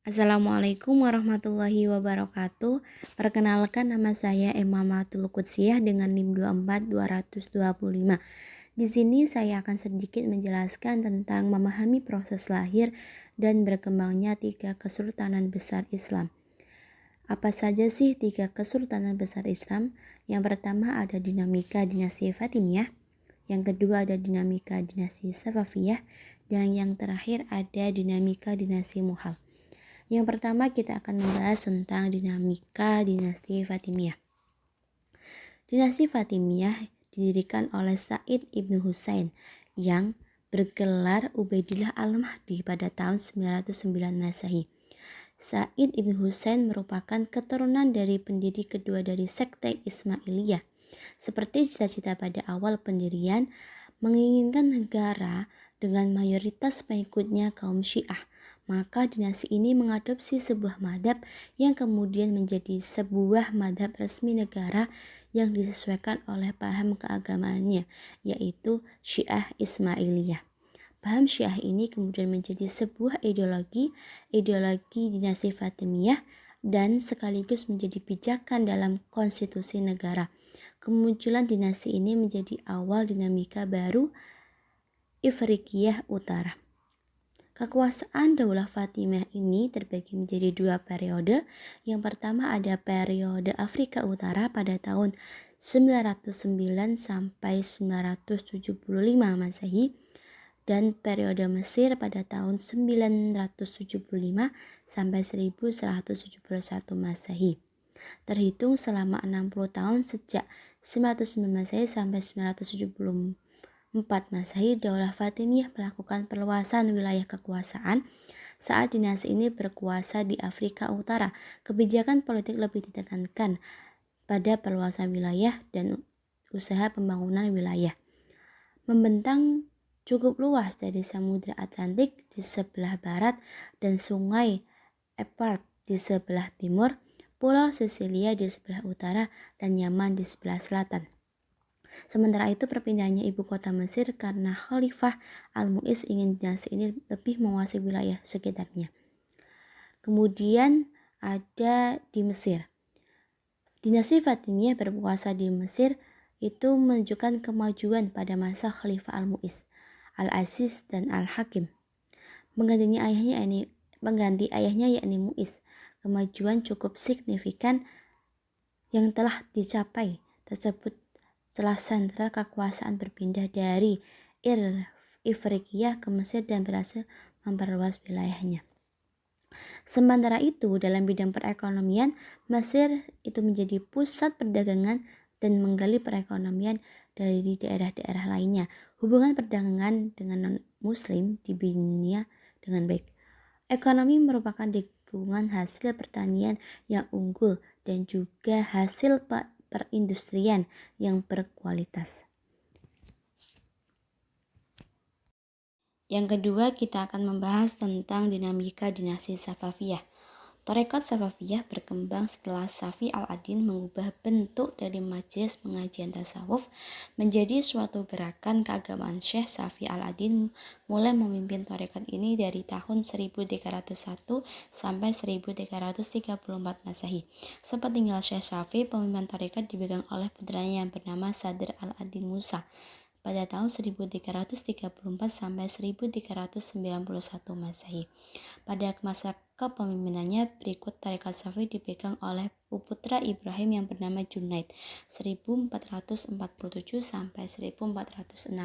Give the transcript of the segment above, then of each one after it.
Assalamualaikum warahmatullahi wabarakatuh. Perkenalkan, nama saya Emamatul Qudsiyah dengan NIM 24225. Di sini saya akan sedikit menjelaskan tentang memahami proses lahir dan berkembangnya tiga kesultanan besar Islam. Apa saja sih tiga kesultanan besar Islam? Yang pertama ada dinamika dinasti Fatimiyah, yang kedua ada dinamika dinasti Safawiyah, dan yang terakhir ada dinamika dinasti Mughal. Yang pertama kita akan membahas tentang dinamika dinasti Fatimiyah. Dinasti Fatimiyah didirikan oleh Said ibnu Husain yang bergelar Ubaidillah al-Mahdi pada tahun 909 Masehi. Said ibnu Husain merupakan keturunan dari pendiri kedua dari sekte Ismailiyah. Seperti cita-cita pada awal pendirian, menginginkan negara dengan mayoritas pengikutnya kaum Syiah, maka dinasti ini mengadopsi sebuah madhab yang kemudian menjadi sebuah madhab resmi negara yang disesuaikan oleh paham keagamaannya, yaitu Syiah Ismailiyah. Paham Syiah ini kemudian menjadi sebuah ideologi dinasti Fatimiyah dan sekaligus menjadi pijakan dalam konstitusi negara. Kemunculan dinasti ini menjadi awal dinamika baru Ifriqiyah Utara. Kekuasaan Daulah Fatimiyah ini terbagi menjadi dua periode. Yang pertama ada periode Afrika Utara pada tahun 909 sampai 975 Masehi dan periode Mesir pada tahun 975 sampai 1171 Masehi. Terhitung selama 60 tahun sejak 909 Masehi sampai 974 Masehi, Daulah Fatimiyah melakukan perluasan wilayah kekuasaan. Saat dinasti ini berkuasa di Afrika Utara, kebijakan politik lebih ditekankan pada perluasan wilayah dan usaha pembangunan wilayah. Membentang cukup luas dari Samudra Atlantik di sebelah barat dan Sungai Euphrates di sebelah timur, Pulau Sisilia di sebelah utara, dan Yaman di sebelah selatan. Sementara itu perpindahannya ibu kota Mesir karena Khalifah Al-Mu'iz ingin dinasti ini lebih menguasai wilayah sekitarnya. Kemudian ada di Mesir. Dinasti Fatimiyah berkuasa di Mesir itu menunjukkan kemajuan pada masa Khalifah Al-Mu'iz, Al-Aziz, dan Al-Hakim. Mengganti ayahnya yakni Mu'iz. Kemajuan cukup signifikan yang telah dicapai tersebut setelah sentral kekuasaan berpindah dari Ifriqiyah ke Mesir dan berhasil memperluas wilayahnya. Sementara itu, dalam bidang perekonomian, Mesir itu menjadi pusat perdagangan dan menggali perekonomian dari daerah-daerah lainnya. Hubungan perdagangan dengan non-muslim dibina dengan baik. Ekonomi merupakan dukungan hasil pertanian yang unggul dan juga hasil perindustrian yang berkualitas. Yang kedua, kita akan membahas tentang dinamika dinasti Safawiyah. Tarekat Safawiyah berkembang setelah Safi al-Adin mengubah bentuk dari majelis pengajian tasawuf menjadi suatu gerakan keagamaan. Syekh Safi al-Adin mulai memimpin tarekat ini dari tahun 1301 sampai 1334 Masehi. Sempat tinggal Syekh Safi, pemimpin tarekat dipegang oleh putranya yang bernama Sadr al-Adin Musa pada tahun 1334 sampai 1391 Masehi. Pada masa kepemimpinannya berikut tarekat Safi dipegang oleh putra Ibrahim yang bernama Junaid 1447 sampai 1460.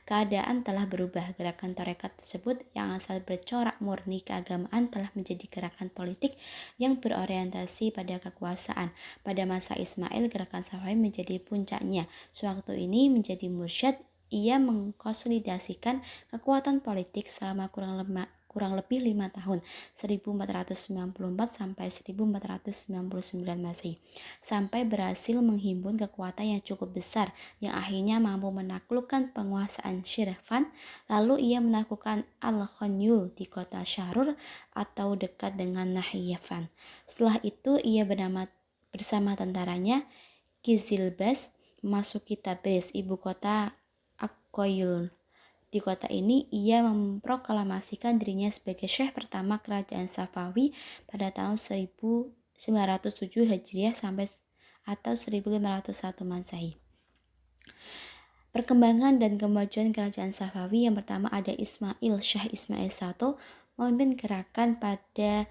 Keadaan telah berubah. Gerakan tarekat tersebut yang asal bercorak murni keagamaan telah menjadi gerakan politik yang berorientasi pada kekuasaan. Pada masa Ismail, gerakan Safi menjadi puncaknya. Sewaktu ini menjadi mursyid, ia mengkonsolidasikan kekuatan politik selama kurang lebih 5 tahun, 1494 sampai 1499 Masehi, sampai berhasil menghimpun kekuatan yang cukup besar yang akhirnya mampu menaklukkan penguasaan Shirvan. Lalu ia menaklukkan Al-Khanyul di kota Syarur atau dekat dengan Nahyavan. Setelah itu ia bersama tentaranya Kizilbas memasuki Tabriz, ibu kota Akoyul, Di kota ini ia memproklamasikan dirinya sebagai syekh pertama kerajaan Safawi pada tahun 1907 Hijriah sampai atau 1501 Masehi. Perkembangan dan kemajuan kerajaan Safawi, yang pertama ada Syah Ismail I, memimpin gerakan pada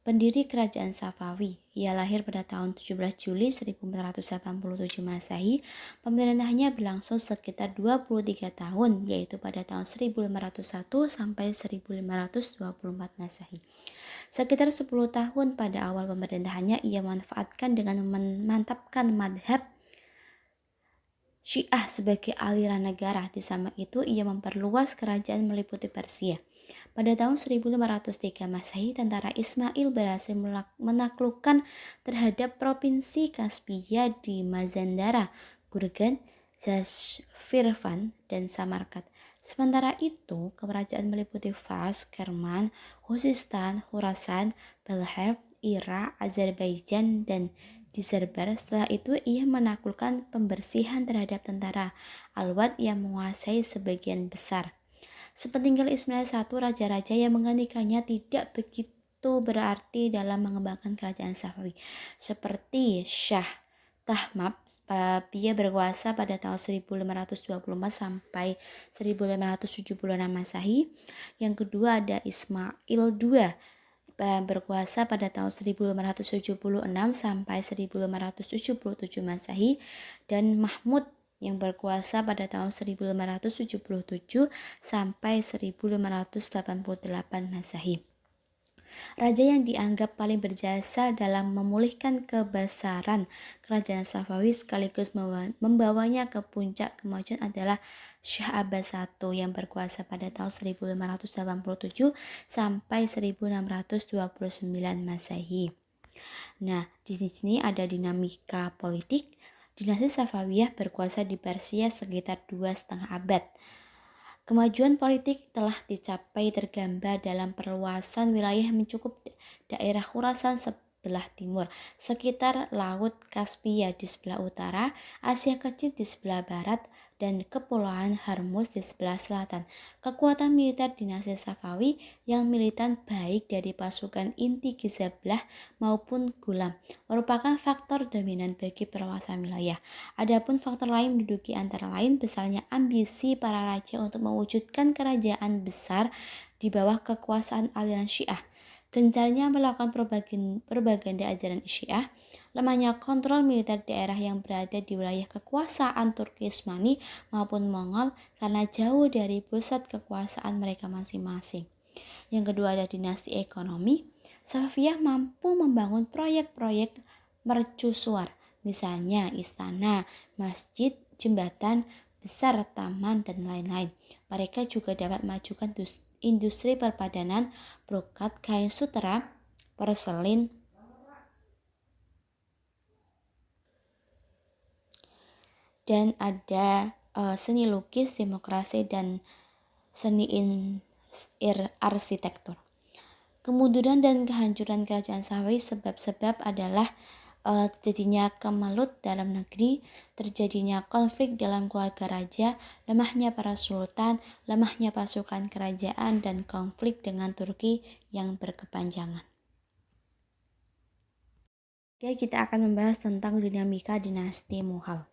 pendiri kerajaan Safawi. Ia lahir pada tahun 17 Juli 1487 Masehi. Pemerintahannya berlangsung sekitar 23 tahun, yaitu pada tahun 1501 sampai 1524 Masehi. Sekitar 10 tahun pada awal pemerintahannya ia manfaatkan dengan memantapkan madhab Syiah sebagai aliran negara. Di zaman itu ia memperluas kerajaan meliputi Persia. Pada tahun 1503 Masehi, tentara Ismail berhasil menaklukkan terhadap provinsi Kaspia di Mazandara, Gurgan, Jasvirvan, dan Samarkand. Sementara itu, kerajaan meliputi Fars, Kerman, Khuzestan, Khurasan, Balkh, Irak, Azerbaijan, dan Dizerbar. Setelah itu ia menaklukkan pembersihan terhadap tentara Alawad yang menguasai sebagian besar. Sepeninggal Ismail I, raja-raja yang menggantikannya tidak begitu berarti dalam mengembangkan kerajaan Safawi. Seperti Shah Tahmab, dia berkuasa pada tahun 1524 sampai 1576 Masehi. Yang kedua ada Ismail II, berkuasa pada tahun 1576 sampai 1577 Masehi, dan Mahmud yang berkuasa pada tahun 1577 sampai 1588 Masehi. Raja yang dianggap paling berjasa dalam memulihkan kebesaran kerajaan Safawi sekaligus membawanya ke puncak kemajuan adalah Syah Abbas I yang berkuasa pada tahun 1587 sampai 1629 Masehi. Nah, di sini ada dinamika politik. Dinasti Safawiyah berkuasa di Persia sekitar 2,5 abad. Kemajuan politik telah dicapai tergambar dalam perluasan wilayah mencakup daerah Khurasan sebelah timur, sekitar Laut Kaspia di sebelah utara, Asia Kecil di sebelah barat, dan Kepulauan Hormuz di sebelah selatan. Kekuatan militer dinasti Safawi yang militan baik dari pasukan inti Gizablah maupun Gulam merupakan faktor dominan bagi perluasan wilayah. Adapun faktor lain menduduki antara lain besarnya ambisi para raja untuk mewujudkan kerajaan besar di bawah kekuasaan aliran Syiah, gencarnya melakukan propaganda ajaran Syiah, lemahnya kontrol militer daerah yang berada di wilayah kekuasaan Turki Utsmani maupun Mongol karena jauh dari pusat kekuasaan mereka masing-masing. Yang kedua ada dinasti ekonomi. Safawiyah mampu membangun proyek-proyek mercusuar, misalnya istana, masjid, jembatan besar, taman, dan lain-lain. Mereka juga dapat majukan industri perpadanan, brokat, kain sutera, porselin, dan ada seni lukis, demokrasi, dan seni arsitektur. Kemunduran dan kehancuran kerajaan Safawi sebab-sebab adalah terjadinya kemelut dalam negeri, terjadinya konflik dalam keluarga raja, lemahnya para sultan, lemahnya pasukan kerajaan, dan konflik dengan Turki yang berkepanjangan. Oke, kita akan membahas tentang dinamika dinasti Mughal.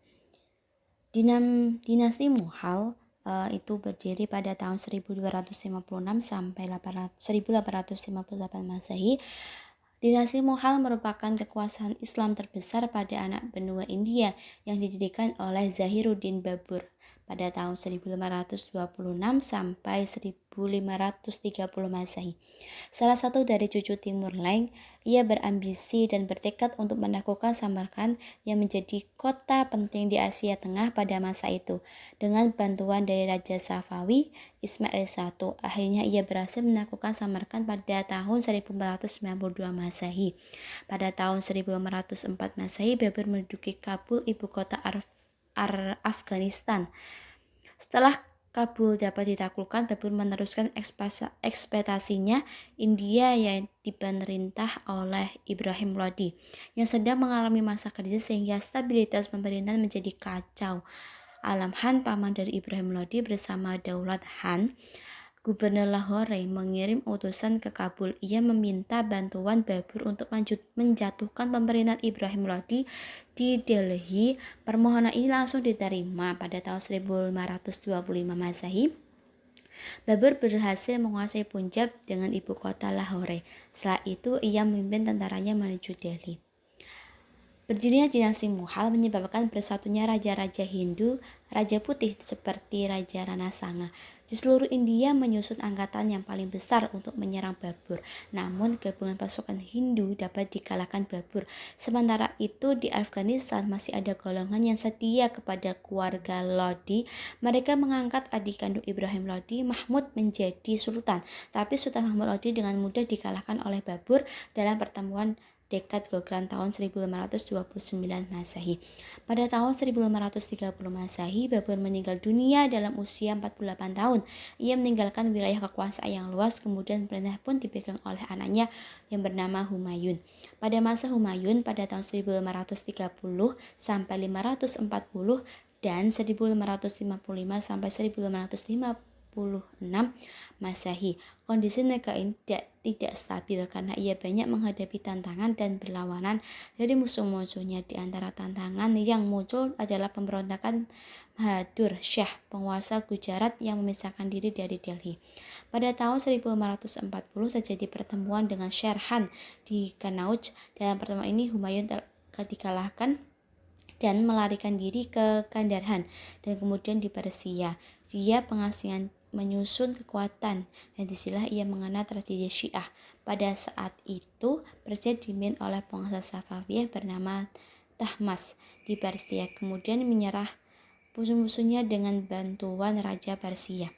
Dinasti Mughal itu berdiri pada tahun 1256 sampai 1858 Masehi. Dinasti Mughal merupakan kekuasaan Islam terbesar pada anak benua India yang didirikan oleh Zahiruddin Babur pada tahun 1526 sampai 1530 Masehi. Salah satu dari cucu Timur Leng, ia berambisi dan bertekad untuk menaklukkan Samarkand yang menjadi kota penting di Asia Tengah pada masa itu. Dengan bantuan dari Raja Safawi, Ismail I, akhirnya ia berhasil menaklukkan Samarkand pada tahun 1492 Masehi. Pada tahun 1504 Masehi, Babur menduduki Kabul, ibu kota Afghanistan. Setelah Kabul dapat ditaklukkan, Babur meneruskan ekspektasinya India yang diperintah oleh Ibrahim Lodi yang sedang mengalami masa krisis sehingga stabilitas pemerintahan menjadi kacau. Alam Khan, paman dari Ibrahim Lodi, bersama Daulat Khan, Gubernur Lahore, mengirim utusan ke Kabul. Ia meminta bantuan Babur untuk menjatuhkan pemerintahan Ibrahim Lodi di Delhi. Permohonan ini langsung diterima. Pada tahun 1525 Masehi, Babur berhasil menguasai Punjab dengan ibu kota Lahore. Setelah itu, ia memimpin tentaranya menuju Delhi. Berdirinya dinasti Mughal menyebabkan bersatunya raja-raja Hindu, raja putih seperti Raja Rana Sanga. Di seluruh India menyusun angkatan yang paling besar untuk menyerang Babur. Namun gabungan pasukan Hindu dapat dikalahkan Babur. Sementara itu di Afghanistan masih ada golongan yang setia kepada keluarga Lodi. Mereka mengangkat adik kandung Ibrahim Lodi, Mahmud, menjadi sultan. Tapi Sultan Mahmud Lodi dengan mudah dikalahkan oleh Babur dalam pertemuan Dekad Gogran tahun 1529 Masehi. Pada tahun 1530 Masehi, Babur meninggal dunia dalam usia 48 tahun. Ia meninggalkan wilayah kekuasaan yang luas, kemudian pemerintah pun dipegang oleh anaknya yang bernama Humayun. Pada masa Humayun pada tahun 1530 sampai 540 dan 1555 sampai 1556 Masehi. Kondisi negara ini tidak stabil karena ia banyak menghadapi tantangan dan berlawanan dari musuh-musuhnya. Di antara tantangan yang muncul adalah pemberontakan Bahadur Shah, penguasa Gujarat yang memisahkan diri dari Delhi. Pada tahun 1540 terjadi pertemuan dengan Sher Khan di Kanauj. Dalam pertemuan ini Humayun dikalahkan dan melarikan diri ke Kandahar dan kemudian di Persia. Dia pengasingan menyusun kekuatan dan disinilah ia mengenal tradisi Syiah. Pada saat itu Persia dipimpin oleh penguasa Safawiyah bernama Tahmas di Persia, kemudian menyerah musuh-musuhnya dengan bantuan Raja Persia.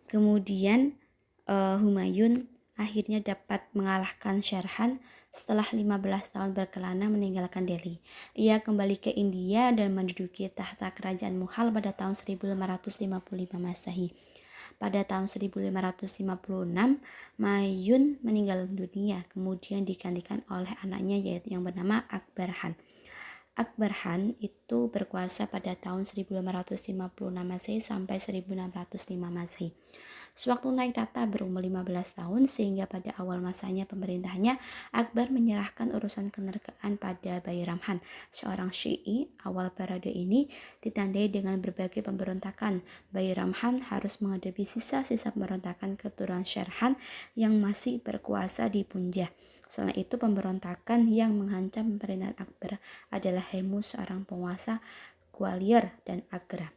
Kemudian Humayun akhirnya dapat mengalahkan Sher Khan setelah 15 tahun berkelana meninggalkan Delhi. Ia kembali ke India dan menduduki tahta kerajaan Mughal pada tahun 1555 Masehi. Pada tahun 1556, Mayun meninggal dunia, kemudian digantikan oleh anaknya yaitu yang bernama Akbar Khan. Akbar Khan itu berkuasa pada tahun 1556 Masehi sampai 1605 Masehi. Sewaktu naik tahta berumur 15 tahun sehingga pada awal masanya pemerintahnya, Akbar menyerahkan urusan kenegaraan pada Bayram Khan, seorang Syi'i. Awal periode ini ditandai dengan berbagai pemberontakan. Bayram Khan harus menghadapi sisa-sisa pemberontakan keturunan Sher Khan yang masih berkuasa di Punjab. Selain itu, pemberontakan yang mengancam pemerintahan Akbar adalah Hemu, seorang penguasa Gwalior dan Agra.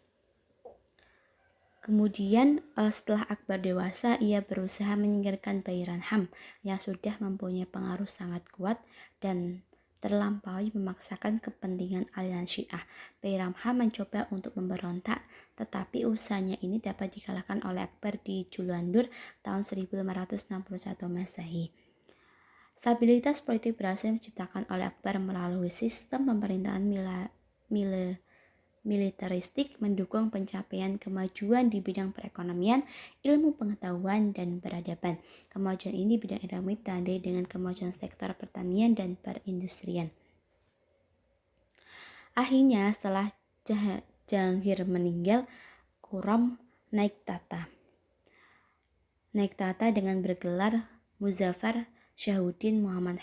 Kemudian setelah Akbar dewasa, ia berusaha menyingkirkan Bayram Khan yang sudah mempunyai pengaruh sangat kuat dan terlampaui memaksakan kepentingan aliran Syiah. Bayram Khan mencoba untuk memberontak, tetapi usahanya ini dapat dikalahkan oleh Akbar di Julandur tahun 1561 Masehi. Stabilitas politik berhasil diciptakan oleh Akbar melalui sistem pemerintahan militeristik, mendukung pencapaian kemajuan di bidang perekonomian, ilmu pengetahuan, dan peradaban. Kemajuan ini di bidang ekonomi ditandai dengan kemajuan sektor pertanian dan perindustrian. Akhirnya setelah Jahangir meninggal, Khurram naik tahta dengan bergelar Muzaffar Shahuddin Muhammad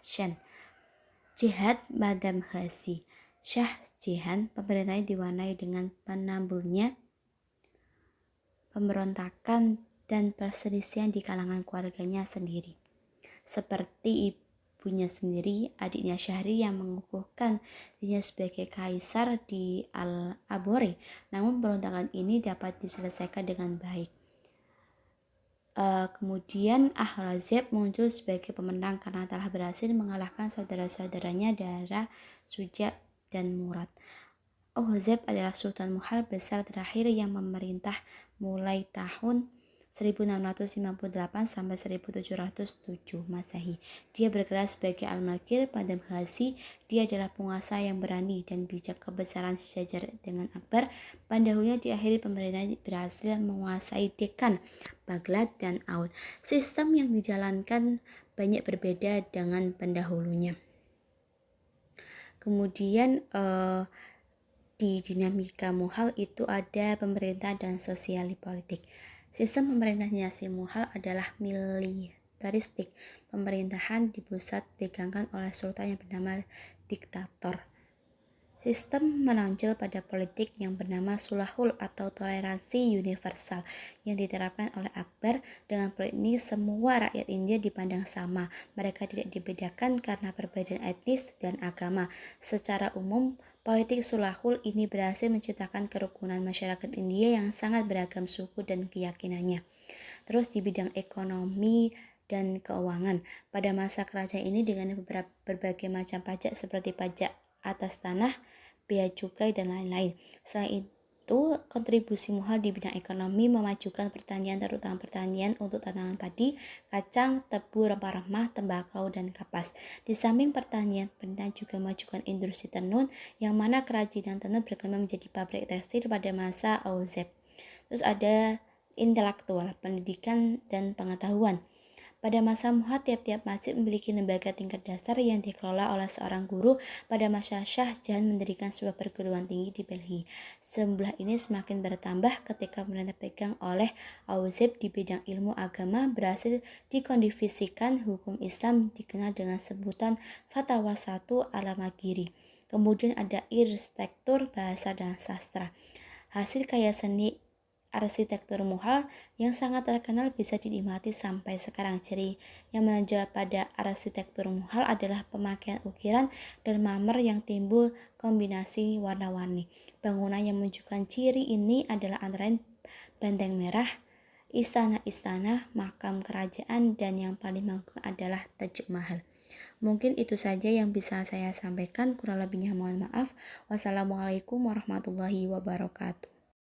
Khan. Jihad Madam Ghazi. Shah Jahan, pemerintahnya diwarnai dengan penambulnya pemberontakan dan perselisihan di kalangan keluarganya sendiri. Seperti ibunya sendiri, adiknya Syahri yang mengukuhkan dirinya sebagai kaisar di Al-Abore. Namun pemberontakan ini dapat diselesaikan dengan baik. Kemudian Aurangzeb muncul sebagai pemenang karena telah berhasil mengalahkan saudara-saudaranya Dara, Suja, dan Murad. Aurangzeb adalah Sultan Mughal besar terakhir yang memerintah mulai tahun 1658 sampai 1707 Masehi. Dia bergerak sebagai Al-Makir pada Ghazi. Dia adalah penguasa yang berani dan bijak. Kebesaran sejajar dengan Akbar. Pendahulunya diakhiri pemerintah berhasil menguasai Dekkan, Baghdad, dan Oud. Sistem yang dijalankan banyak berbeda dengan pendahulunya. Kemudian Di dinamika Mughal itu ada pemerintah dan sosial politik. Sistem pemerintahan dinasti Mughal adalah militeristik. Pemerintahan di pusat dipegangkan oleh sultan yang bernama diktator. Sistem menonjol pada politik yang bernama sulhul atau toleransi universal yang diterapkan oleh Akbar. Dengan politik ini semua rakyat India dipandang sama. Mereka tidak dibedakan karena perbedaan etnis dan agama. Secara umum, politik sulhul ini berhasil menciptakan kerukunan masyarakat India yang sangat beragam suku dan keyakinannya. Terus di bidang ekonomi dan keuangan, pada masa kerajaan ini dengan berbagai macam pajak seperti pajak atas tanah, bea cukai, dan lain-lain. Selain itu, kontribusi Mughal di bidang ekonomi memajukan pertanian, terutama pertanian untuk tanaman padi, kacang, tebu, rempah-rempah, tembakau, dan kapas. Di samping pertanian, pemerintah juga memajukan industri tenun, yang mana kerajinan tenun berkembang menjadi pabrik tekstil pada masa Aurangzeb. Terus ada intelektual, pendidikan, dan pengetahuan. Pada masa Mughal, tiap-tiap masjid memiliki lembaga tingkat dasar yang dikelola oleh seorang guru. Pada masa Shah Jahan mendirikan sebuah perguruan tinggi di Delhi. Jumlah ini semakin bertambah ketika pemerintah pegang oleh Aurangzeb di bidang ilmu agama berhasil dikondivisikan hukum Islam dikenal dengan sebutan Fatwa 1 Al-Maghiri. Kemudian ada arsitektur, bahasa, dan sastra. Hasil karya seni arsitektur Mughal yang sangat terkenal bisa dinikmati sampai sekarang. Ciri yang menonjol pada arsitektur Mughal adalah pemakaian ukiran dan marmer yang timbul kombinasi warna-warni. Bangunan yang menunjukkan ciri ini adalah antara lain Benteng Merah, istana-istana, makam kerajaan, dan yang paling mengagumkan adalah Taj Mahal. Mungkin itu saja yang bisa saya sampaikan, kurang lebihnya mohon maaf. Wassalamualaikum warahmatullahi wabarakatuh.